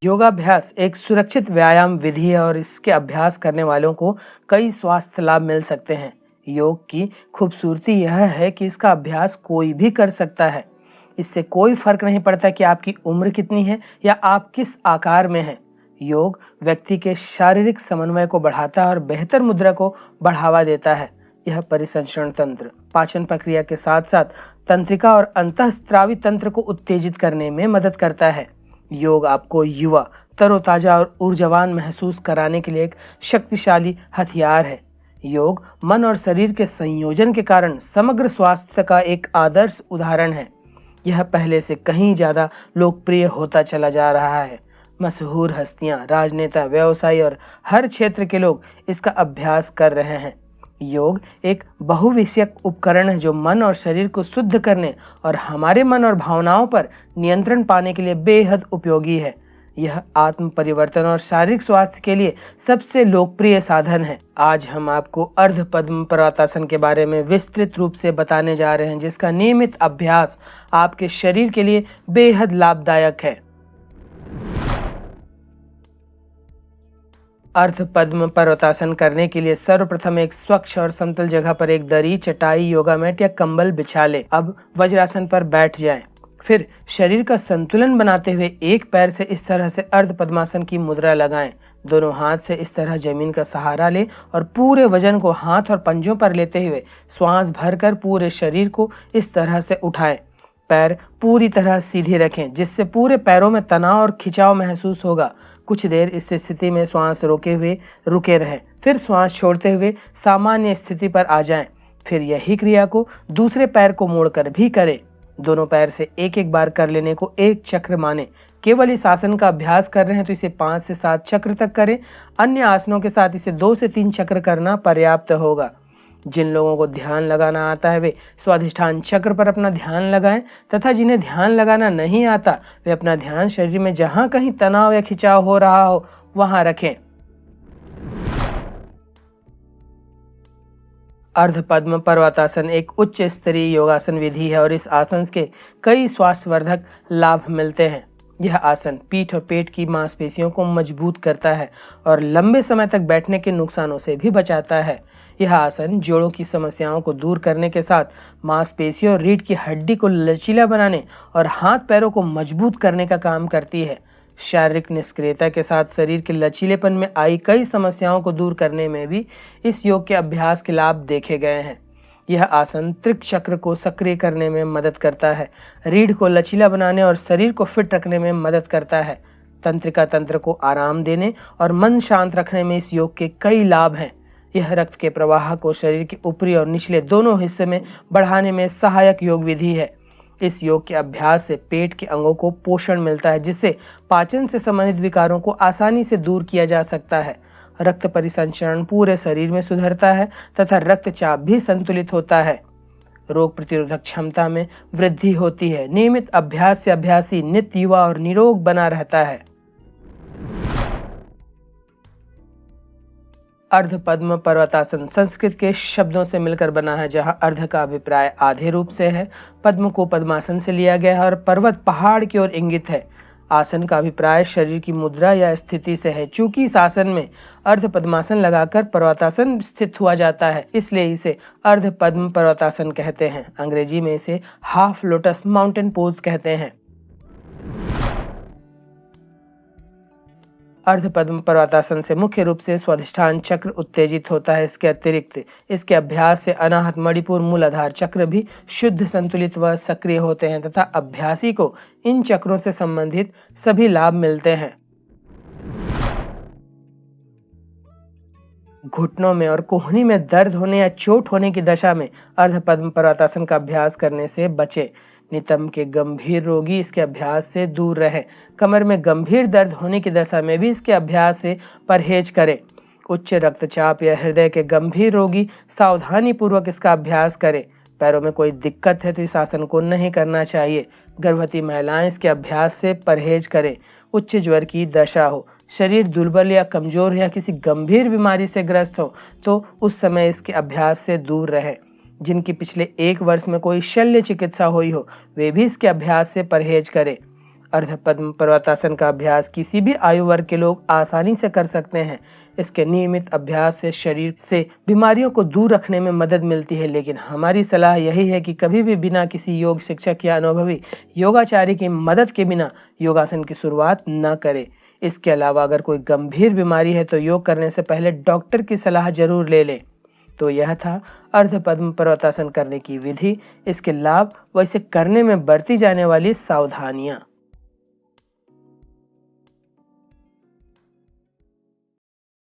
योगाभ्यास एक सुरक्षित व्यायाम विधि है और इसके अभ्यास करने वालों को कई स्वास्थ्य लाभ मिल सकते हैं। योग की खूबसूरती यह है कि इसका अभ्यास कोई भी कर सकता है। इससे कोई फर्क नहीं पड़ता कि आपकी उम्र कितनी है या आप किस आकार में हैं। योग व्यक्ति के शारीरिक समन्वय को बढ़ाता है और बेहतर मुद्रा को बढ़ावा देता है। यह परिसंचरण तंत्र, पाचन प्रक्रिया के साथ साथ तंत्रिका और अंतःस्रावी तंत्र को उत्तेजित करने में मदद करता है। योग आपको युवा, तरोताजा और ऊर्जावान महसूस कराने के लिए एक शक्तिशाली हथियार है। योग मन और शरीर के संयोजन के कारण समग्र स्वास्थ्य का एक आदर्श उदाहरण है। यह पहले से कहीं ज़्यादा लोकप्रिय होता चला जा रहा है। मशहूर हस्तियां, राजनेता, व्यवसायी और हर क्षेत्र के लोग इसका अभ्यास कर रहे हैं। योग एक बहुविषयक उपकरण है जो मन और शरीर को शुद्ध करने और हमारे मन और भावनाओं पर नियंत्रण पाने के लिए बेहद उपयोगी है। यह आत्म परिवर्तन और शारीरिक स्वास्थ्य के लिए सबसे लोकप्रिय साधन है। आज हम आपको अर्ध पद्म पर्वतासन के बारे में विस्तृत रूप से बताने जा रहे हैं, जिसका नियमित अभ्यास आपके शरीर के लिए बेहद लाभदायक है। अर्ध पद्म पर्वतासन करने के लिए सर्वप्रथम एक स्वच्छ और समतल जगह पर एक दरी, चटाई, योगा मैट या कंबल बिछा लें। अब वज्रासन पर बैठ जाएं। फिर शरीर का संतुलन बनाते हुए एक पैर से इस तरह से अर्ध पद्मासन की मुद्रा लगाएं। दोनों हाथ से इस तरह जमीन का सहारा लें और पूरे वजन को हाथ और पंजों पर लेते हुए श्वास भरकर पूरे शरीर को इस तरह से उठाएं। पैर पूरी तरह सीधे रखें, जिससे पूरे पैरों में तनाव और खिंचाव महसूस होगा। कुछ देर इस स्थिति में श्वास रोके हुए रुके रहें, फिर श्वास छोड़ते हुए सामान्य स्थिति पर आ जाएं। फिर यही क्रिया को दूसरे पैर को मोड़कर भी करें। दोनों पैर से एक एक बार कर लेने को एक चक्र माने। केवल इस आसन का अभ्यास कर रहे हैं तो इसे 5 से 7 चक्र तक करें। अन्य आसनों के साथ इसे 2 से 3 चक्र करना पर्याप्त होगा। जिन लोगों को ध्यान लगाना आता है वे स्वाधिष्ठान चक्र पर अपना ध्यान लगाएं, तथा जिन्हें ध्यान लगाना नहीं आता वे अपना ध्यान शरीर में जहां कहीं तनाव या खिंचाव हो रहा हो वहां रखें। अर्ध पद्म पर्वतासन एक उच्च स्तरीय योगासन विधि है और इस आसन के कई स्वास्थ्यवर्धक लाभ मिलते हैं। यह आसन पीठ और पेट की मांसपेशियों को मजबूत करता है और लंबे समय तक बैठने के नुकसानों से भी बचाता है। यह आसन जोड़ों की समस्याओं को दूर करने के साथ मांसपेशियों और रीढ़ की हड्डी को लचीला बनाने और हाथ पैरों को मजबूत करने का काम करती है। शारीरिक निष्क्रियता के साथ शरीर के लचीलेपन में आई कई समस्याओं को दूर करने में भी इस योग के अभ्यास के लाभ देखे गए हैं। यह आसन त्रिक चक्र को सक्रिय करने में मदद करता है, रीढ़ को लचीला बनाने और शरीर को फिट रखने में मदद करता है। तंत्रिका तंत्र को आराम देने और मन शांत रखने में इस योग के कई लाभ हैं। यह रक्त के प्रवाह को शरीर के ऊपरी और निचले दोनों हिस्से में बढ़ाने में सहायक योग विधि है। इस योग के अभ्यास से पेट के अंगों को पोषण मिलता है, जिससे पाचन से संबंधित विकारों को आसानी से दूर किया जा सकता है। रक्त परिसंचरण पूरे शरीर में सुधरता है तथा रक्तचाप भी संतुलित होता है। रोग प्रतिरोधक क्षमता में वृद्धि होती है। नियमित अभ्यास से अभ्यासी नित्य युवा और निरोग बना रहता है। अर्ध पद्म पर्वतासन संस्कृत के शब्दों से मिलकर बना है, जहां अर्ध का अभिप्राय आधे रूप से है, पद्म को पद्मासन से लिया गया है और पर्वत पहाड़ की ओर इंगित है। आसन का अभिप्राय शरीर की मुद्रा या स्थिति से है। चूंकि इस आसन में अर्ध पद्मासन लगाकर पर्वतासन स्थित हुआ जाता है, इसलिए इसे अर्ध पद्म पर्वतासन कहते हैं। अंग्रेजी में इसे हाफ लोटस माउंटेन पोज कहते हैं। अर्ध पद्म पर्वतासन से मुख्य रूप से स्वाधिष्ठान चक्र उत्तेजित होता है। इसके अतिरिक्त इसके अभ्यास से अनाहत मणिपुर मूलाधार चक्र भी शुद्ध, संतुलित व सक्रिय होते हैं तथा अभ्यासी को इन चक्रों से संबंधित सभी लाभ मिलते हैं। घुटनों में और कोहनी में दर्द होने या चोट होने की दशा में अर्ध पद्म पर्वतासन का अभ्यास करने से बचें। नितंब के गंभीर रोगी इसके अभ्यास से दूर रहें। कमर में गंभीर दर्द होने की दशा में भी इसके अभ्यास से परहेज करें। उच्च रक्तचाप या हृदय के गंभीर रोगी सावधानी पूर्वक इसका अभ्यास करें। पैरों में कोई दिक्कत है तो इस आसन को नहीं करना चाहिए। गर्भवती महिलाएं इसके अभ्यास से परहेज करें। उच्च ज्वर की दशा हो, शरीर दुर्बल या कमजोर या किसी गंभीर बीमारी से ग्रस्त हो तो उस समय इसके अभ्यास से दूर रहें। जिनकी पिछले 1 वर्ष में कोई शल्य चिकित्सा हुई हो वे भी इसके अभ्यास से परहेज करें। अर्ध पद्म पर्वतासन का अभ्यास किसी भी आयु वर्ग के लोग आसानी से कर सकते हैं। इसके नियमित अभ्यास से शरीर से बीमारियों को दूर रखने में मदद मिलती है, लेकिन हमारी सलाह यही है कि कभी भी बिना किसी योग शिक्षक या अनुभवी योगाचार्य की मदद के बिना योगासन की शुरुआत न करें। इसके अलावा अगर कोई गंभीर बीमारी है तो योग करने से पहले डॉक्टर की सलाह जरूर ले लें। तो यह था अर्ध पद्म पर्वतासन करने की विधि, इसके लाभ व इसे करने में बरती जाने वाली सावधानियां।